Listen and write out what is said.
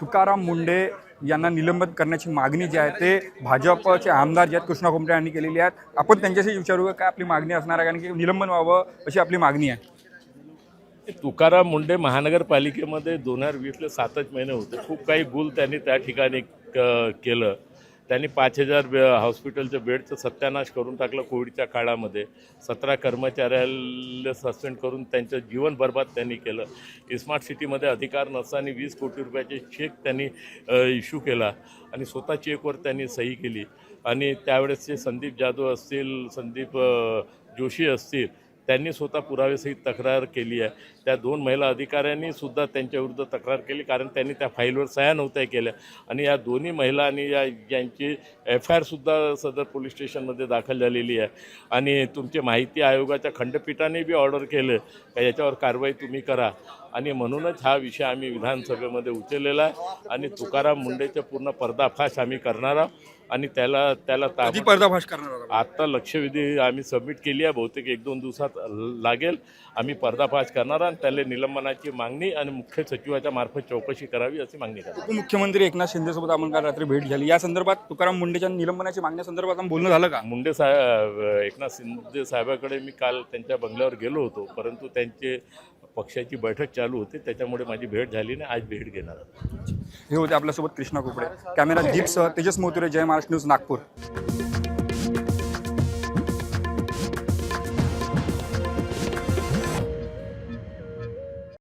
तुकाराम मुंढे यांना निलंबित करण्याची मागणी जी आहे ते भाजपचे आमदार जे आहेत कृष्णा खोमटे यांनी केलेली आहे। आपण त्यांच्याशी विचारूया काय आपली मागणी असणार आहे, कारण की निलंबन व्हावं अशी आपली मागणी आहे। तुकाराम मुंढे महानगरपालिकेमध्ये 2020ला 7च महिने होते। खूप काही गुल त्यांनी त्या ठिकाणी केलं। त्यांनी 5000 हॉस्पिटलच्या बेडचं सत्यानाश करून टाकलं कोविडच्या काळामध्ये। 17 कर्मचाऱ्याला सस्पेंड करून त्यांचं जीवन बर्बाद त्यांनी केलं। स्मार्ट सिटीमध्ये अधिकार नसताना 20 कोटी रुपयाचे चेक त्यांनी इश्यू केला आणि स्वतः चेकवर त्यांनी सही केली। आणि त्यावेळेसचे संदीप जाधव असतील, संदीप जोशी असतील, त्यांनी स्वतः पुरावेसहित तक्रार केली आहे। त्या 2 महिला अधिकाऱ्यांनी सुद्धा त्यांच्याविरुद्ध तक्रार केली, कारण त्यांनी त्या फाईलवर सह्या नव्हत्या केल्या। आणि या दोन्ही महिला आणि यांची FIR सुद्धा सदर पोलीस स्टेशनमध्ये दाखल झालेली आहे। आणि तुमचे माहिती आयोगाच्या खंडपीठाने बी ऑर्डर केलं का याच्यावर कारवाई तुम्ही करा। आणि म्हणूनच हा विषय आम्ही विधानसभेमध्ये उचललेला आहे आणि तुकाराम मुंढेचा पूर्ण पर्दाफाश आम्ही करणार आहोत। आणि त्याला पर्दाफाश करणार आहोत। आता लक्षवेधी आम्ही सबमिट केली आहे, बहुतेक 1-2 दिवसात लागेल। आम्ही पर्दाफाश करणार आणि त्याला निलंबनाची मागणी आणि मुख्य सचिवाच्या मार्फत चौकशी करावी अशी मागणी करणार। उपमुख्यमंत्री एकनाथ शिंदेसोबत आपण काल रात्री भेट झाली, या संदर्भात तुकाराम मुंढेच्या निलंबनाची मागण्यासंदर्भात आपण बोलणं झालं का? मुंडे साहेब एकनाथ शिंदे साहेबाकडे मी काल त्यांच्या बंगल्यावर गेलो होतो, परंतु त्यांचे पक्षाची बैठक चालू होती, त्याच्यामुळे माझी भेट झाली नाही। आज भेट घेणार। हे होते आपल्यासोबत कृष्णा खोपडे। कॅमेरा दीपसह तेजस मोतुरे, जय महाराष्ट्र न्यूज, नागपूर।